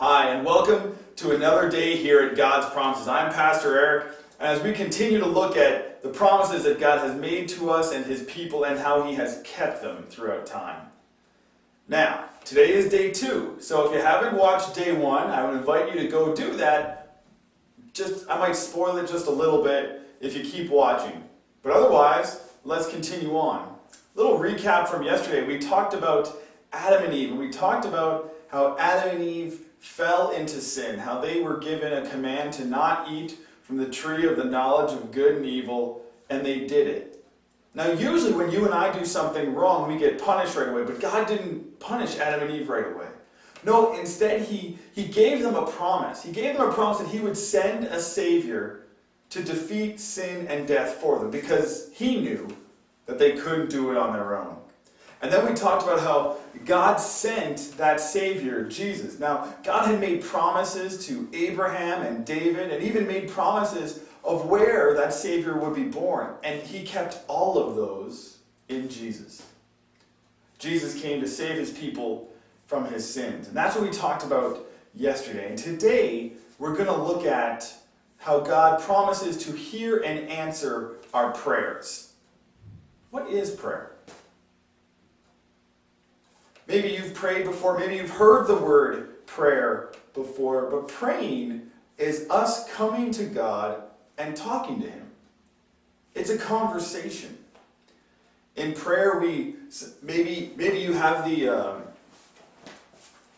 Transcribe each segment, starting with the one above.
Hi, and welcome to another day here at God's Promises. I'm Pastor Eric, and as we continue to look at the promises that God has made to us and His people and how He has kept them throughout time. Now, today is day 2, so if you haven't watched day 1, I would invite you to go do that. I might spoil it just a little bit if you keep watching. But otherwise, let's continue on. Little recap from yesterday. We talked about Adam and Eve, and we talked about how Adam and Eve fell into sin, how they were given a command to not eat from the tree of the knowledge of good and evil, and they did it. Now, usually when you and I do something wrong, we get punished right away, but God didn't punish Adam and Eve right away. No, instead He gave them a promise. He gave them a promise that He would send a Savior to defeat sin and death for them, because He knew that they couldn't do it on their own. And then we talked about how God sent that Savior, Jesus. Now, God had made promises to Abraham and David, and even made promises of where that Savior would be born. And He kept all of those in Jesus. Jesus came to save His people from His sins. And that's what we talked about yesterday. And today, we're going to look at how God promises to hear and answer our prayers. What is prayer? Maybe you've prayed before, maybe you've heard the word prayer before, but praying is us coming to God and talking to Him. It's a conversation. In prayer, maybe you have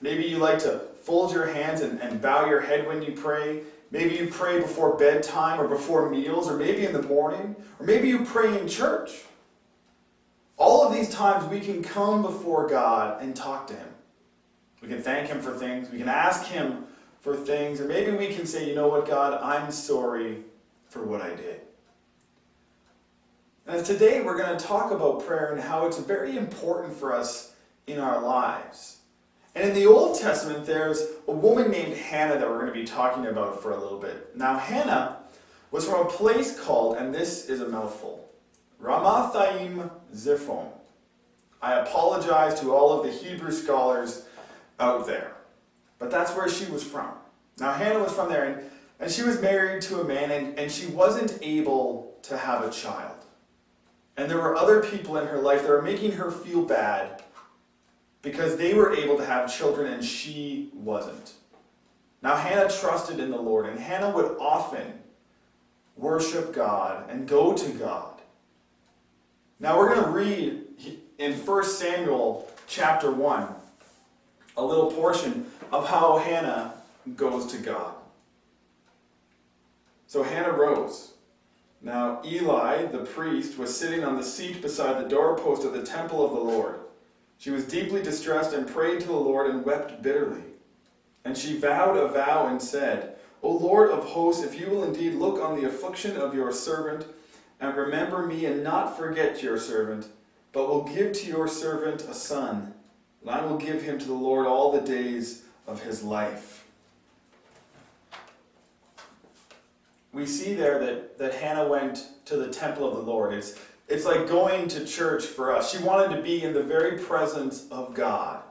maybe you like to fold your hands and bow your head when you pray. Maybe you pray before bedtime or before meals, or maybe in the morning, or maybe you pray in church. All of these times we can come before God and talk to Him. We can thank Him for things. We can ask Him for things. Or maybe we can say, you know what, God, I'm sorry for what I did. And today we're going to talk about prayer and how it's very important for us in our lives. And in the Old Testament, there's a woman named Hannah that we're going to be talking about for a little bit. Now, Hannah was from a place called, and this is a mouthful, Ramathaim Ziphon. I apologize to all of the Hebrew scholars out there, but that's where she was from. Now, Hannah was from there, and she was married to a man, and she wasn't able to have a child. And there were other people in her life that were making her feel bad because they were able to have children and she wasn't. Now, Hannah trusted in the Lord, and Hannah would often worship God and go to God. Now we're going to read in 1 Samuel chapter 1 a little portion of how Hannah goes to God. So Hannah rose. Now Eli, the priest, was sitting on the seat beside the doorpost of the temple of the Lord. She was deeply distressed and prayed to the Lord and wept bitterly. And she vowed a vow and said, O Lord of hosts, if you will indeed look on the affliction of your servant, and remember me and not forget your servant, but will give to your servant a son, and I will give him to the Lord all the days of his life. We see there that Hannah went to the temple of the Lord. It's like going to church for us. She wanted to be in the very presence of God.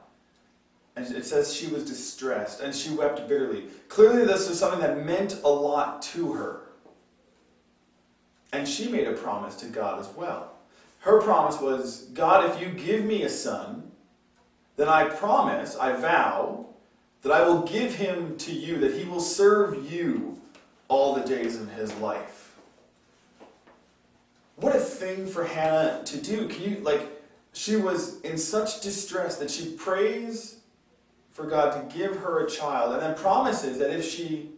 And it says she was distressed and she wept bitterly. Clearly this was something that meant a lot to her. And she made a promise to God as well. Her promise was, God, if you give me a son, then I promise, I vow, that I will give him to you, that he will serve you all the days of his life. What a thing for Hannah to do. She was in such distress that she prays for God to give her a child, and then promises that if she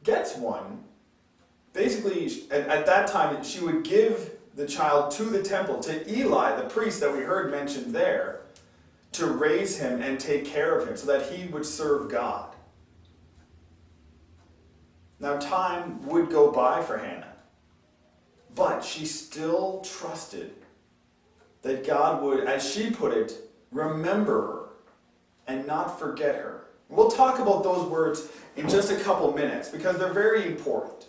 gets one, basically, at that time, she would give the child to the temple, to Eli, the priest that we heard mentioned there, to raise him and take care of him so that he would serve God. Now, time would go by for Hannah, but she still trusted that God would, as she put it, remember her and not forget her. We'll talk about those words in just a couple minutes because they're very important.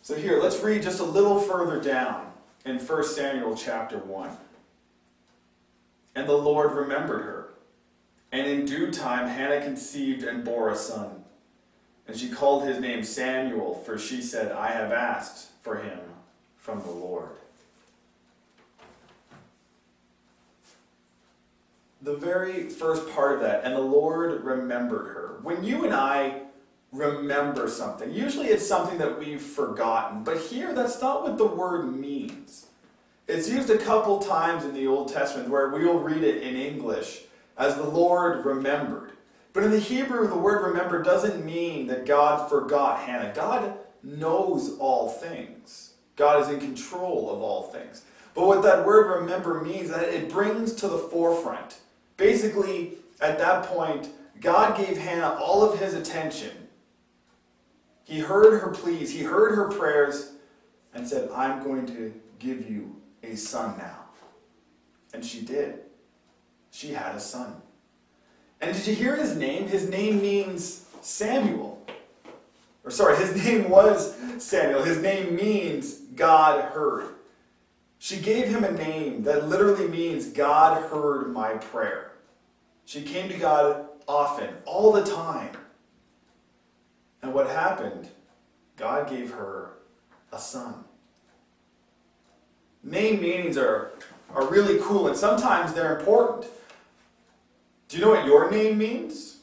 So here, let's read just a little further down in 1 Samuel chapter 1. And the Lord remembered her, And in due time, Hannah conceived and bore a son. And she called his name Samuel, for she said, I have asked for him from the Lord. The very first part of that, and the Lord remembered her. When you and I remember something, usually it's something that we've forgotten. But here, that's not what the word means. It's used a couple times in the Old Testament where we'll read it in English as the Lord remembered. But in the Hebrew, the word remember doesn't mean that God forgot Hannah. God knows all things. God is in control of all things. But what that word remember means is that it brings to the forefront. Basically, at that point, God gave Hannah all of his attention. He heard her pleas, he heard her prayers, and said, I'm going to give you a son now. And she did. She had a son. And did you hear his name? His name means Samuel. His name was Samuel. His name means God heard. She gave him a name that literally means God heard my prayer. She came to God often, all the time. And what happened? God gave her a son. Name meanings are really cool, and sometimes they're important. Do you know what your name means?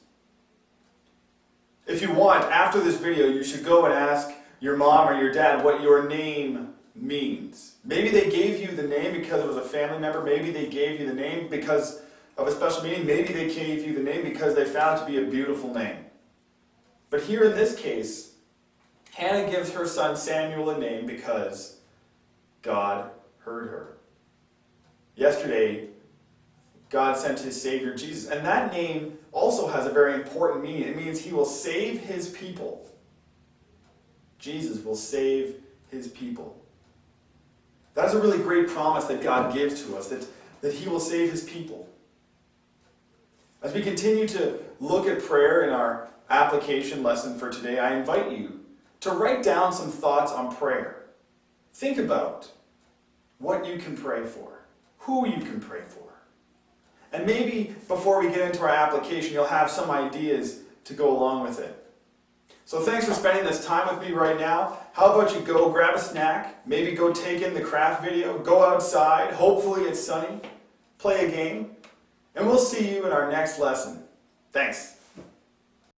If you want, after this video, you should go and ask your mom or your dad what your name means. Maybe they gave you the name because it was a family member. Maybe they gave you the name because of a special meaning. Maybe they gave you the name because they found it to be a beautiful name. But here in this case, Hannah gives her son Samuel a name because God heard her. Yesterday, God sent his Savior Jesus. And that name also has a very important meaning. It means he will save his people. Jesus will save his people. That is a really great promise that God gives to us, that he will save his people. As we continue to look at prayer in our application lesson for today, I invite you to write down some thoughts on prayer. Think about what you can pray for, who you can pray for. And maybe before we get into our application, you'll have some ideas to go along with it. So thanks for spending this time with me right now. How about you go grab a snack, maybe go take in the craft video, go outside, hopefully it's sunny, play a game, and we'll see you in our next lesson. Thanks.